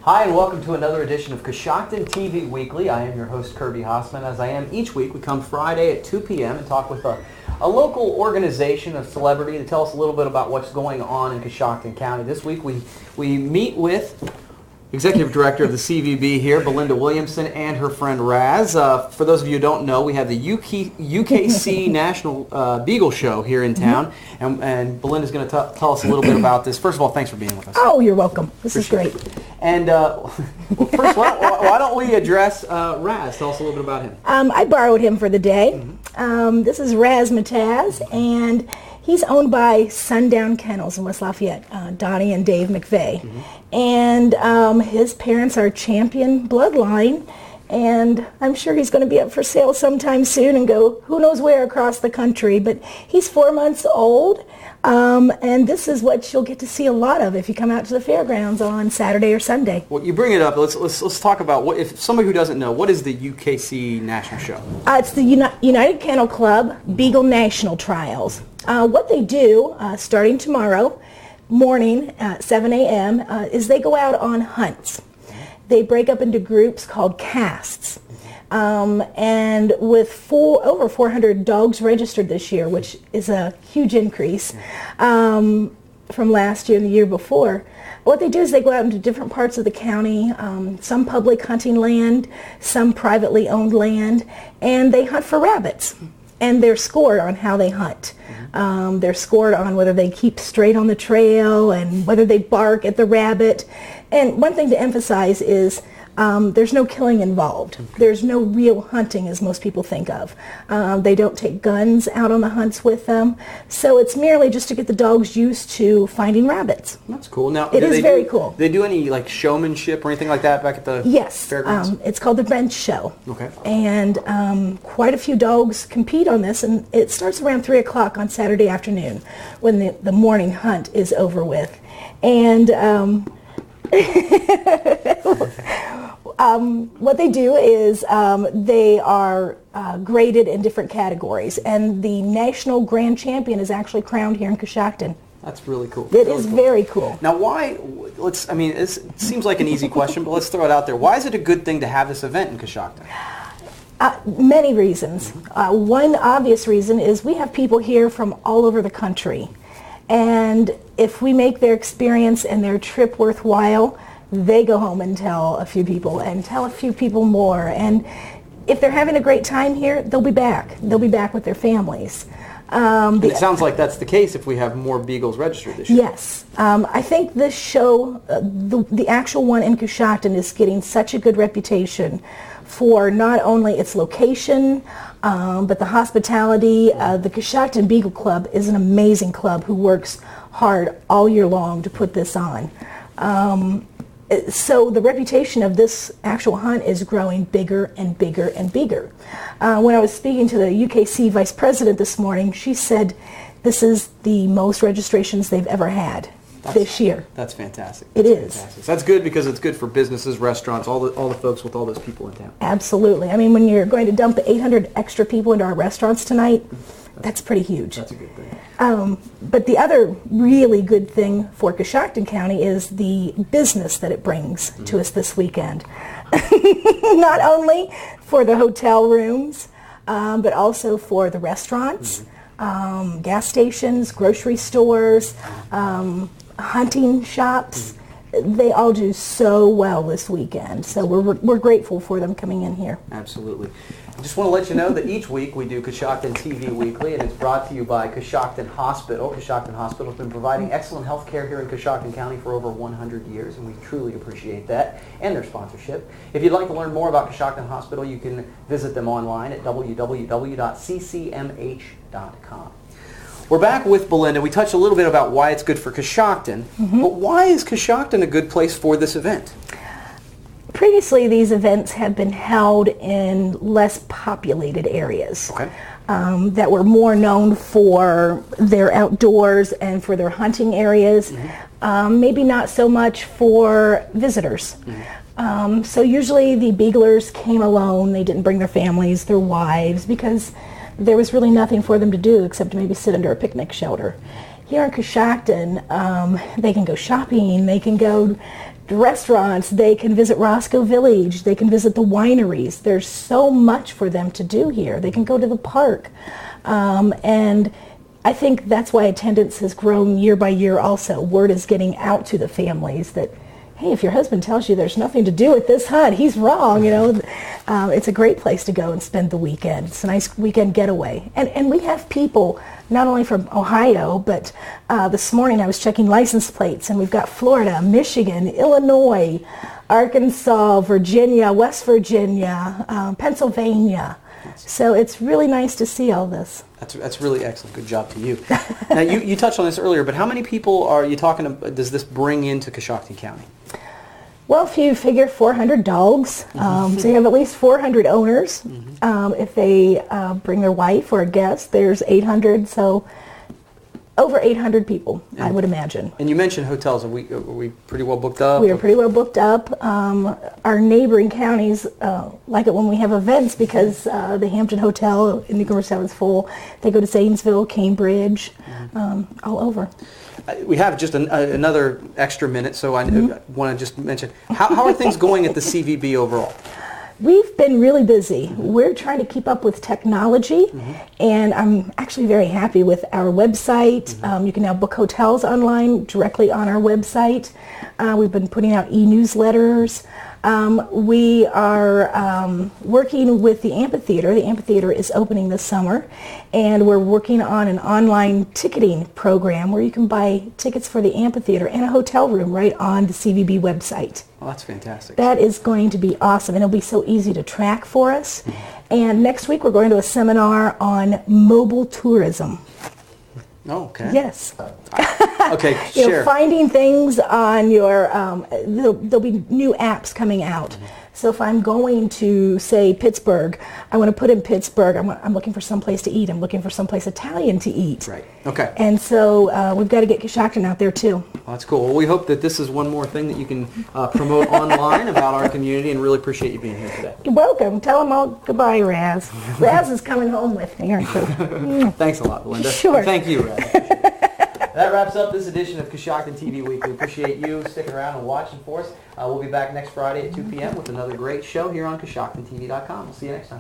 Hi, and welcome to another edition of Coshocton TV Weekly. I am your host, Hasseman. As I am each week, we come Friday at 2 p.m. and talk with a local organization, a celebrity, to tell us a little bit about what's going on in Coshocton County. This week, we meet with Executive Director of the CVB here, Belinda Williamson, and her friend Raz. For those of you who don't know, we have the UKC National Beagle Show here in town, and Belinda's going to tell us a little bit about this. First of all, thanks for being with us. Oh, you're welcome. This is great. And well, first, why don't we address Raz? Tell us a little bit about him. I borrowed him for the day. This is Raz Mataz, and he's owned by Sundown Kennels in West Lafayette, Donnie and Dave McVeigh. And his parents are champion bloodline, and I'm sure he's going to be up for sale sometime soon and go who knows where across the country. But he's 4 months old, and this is what you'll get to see a lot of if you come out to the fairgrounds on Saturday or Sunday. Well, you bring it up. Let's talk about what, if somebody who doesn't know, what is the UKC National Show? It's the United Kennel Club Beagle National Trials. What they do, starting tomorrow morning at 7 a.m., is they go out on hunts. They break up into groups called casts. And with over 400 dogs registered this year, which is a huge increase from last year and the year before, what they do is they go out into different parts of the county, some public hunting land, some privately owned land, and they hunt for rabbits. And they're scored on how they hunt. They're scored on whether they keep straight on the trail and whether they bark at the rabbit. And one thing to emphasize is there's no killing involved. There's no real hunting as most people think of. They don't take guns out on the hunts with them. So it's merely just to get the dogs used to finding rabbits. That's cool. Now, it is very cool. Do they do any like showmanship or anything like that back at the fairgrounds? Yes. It's called the bench show. Okay. And quite a few dogs compete on this, and it starts around 3 o'clock on Saturday afternoon when the morning hunt is over with. And what they do is they are graded in different categories, and the national grand champion is actually crowned here in Coshocton. That's really cool. It is very cool. Now, why? It seems like an easy question, but let's throw it out there. Why is it a good thing to have this event in Coshocton? Many reasons. One obvious reason is we have people here from all over the country, and if we make their experience and their trip worthwhile, they go home and tell a few people and tell a few people more. And if they're having a great time here, they'll be back. They'll be back with their families. It sounds like that's the case if we have more Beagles registered this year. Yes. I think this show, the actual one in Coshocton, is getting such a good reputation for not only its location, but the hospitality. The Coshocton Beagle Club is an amazing club who works hard all year long to put this on. So the reputation of this actual hunt is growing bigger and bigger and bigger. When I was speaking to the UKC Vice President this morning, she said this is the most registrations they've ever had this year. That's fantastic. It is. Fantastic. So that's good because it's good for businesses, restaurants, all the folks with all those people in town. Absolutely. I mean, when you're going to dump 800 extra people into our restaurants tonight, that's pretty huge. That's a good thing. But the other really good thing for Coshocton County is the business that it brings to us this weekend. Not only for the hotel rooms, but also for the restaurants, gas stations, grocery stores, hunting shops. They all do so well this weekend. So we're grateful for them coming in here. Absolutely. I just want to let you know that each week we do Coshocton TV Weekly, and it's brought to you by Coshocton Hospital. Coshocton Hospital has been providing excellent health care here in Coshocton County for over 100 years, and we truly appreciate that and their sponsorship. If you'd like to learn more about Coshocton Hospital, you can visit them online at www.ccmh.com. We're back with Belinda. We touched a little bit about why it's good for Coshocton, but why is Coshocton a good place for this event? Previously, these events have been held in less populated areas that were more known for their outdoors and for their hunting areas, maybe not so much for visitors. So usually the Beaglers came alone. They didn't bring their families, their wives, because there was really nothing for them to do except to maybe sit under a picnic shelter. Here in Coshocton, they can go shopping, they can go restaurants. They can visit Roscoe Village. They can visit the wineries. There's so much for them to do here. They can go to the park. And I think that's why attendance has grown year by year also. Word is getting out to the families that, hey, if your husband tells you there's nothing to do at this hunt, he's wrong, you know. It's a great place to go and spend the weekend. It's a nice weekend getaway. And we have people not only from Ohio, but this morning I was checking license plates, and we've got Florida, Michigan, Illinois, Arkansas, Virginia, West Virginia, Pennsylvania. So it's really nice to see all this. That's really excellent. Good job to you. Now, you touched on this earlier, but how many people are you talking about, does this bring into Coshocton County? Well, if you figure 400 dogs, so you have at least 400 owners. If they bring their wife or a guest, there's 800, so over 800 people, I would imagine. And you mentioned hotels. Are we pretty well booked up? We are pretty well booked up. Our neighboring counties like it when we have events because the Hampton Hotel in New York is full. They go to Zanesville, Cambridge, all over. We have just another extra minute, so I want to just mention, how are things going at the CVB overall? We've been really busy. We're trying to keep up with technology, and I'm actually very happy with our website. You can now book hotels online directly on our website. We've been putting out e-newsletters. We are working with the amphitheater. The amphitheater is opening this summer, and we're working on an online ticketing program where you can buy tickets for the amphitheater and a hotel room right on the CVB website. Well, that's fantastic. That is going to be awesome, and it'll be so easy to track for us. And next week we're going to a seminar on mobile tourism. Oh, okay. Yes. Okay, You know, finding things on your, there'll be new apps coming out. So if I'm going to, say, Pittsburgh, I want to put in Pittsburgh, I'm looking for someplace to eat. I'm looking for someplace Italian to eat. Right. Okay. And so we've got to get Coshocton out there, too. Well, that's cool. Well, we hope that this is one more thing that you can promote online about our community, and really appreciate you being here today. You're welcome. Tell them all goodbye, Raz. Raz is coming home with me, aren't you? Thanks a lot, Belinda. Sure. And thank you, Raz. That wraps up this edition of Coshocton TV Weekly. Appreciate you sticking around and watching for us. We'll be back next Friday at 2 p.m. with another great show here on CoshoctonTV.com. We'll see you next time.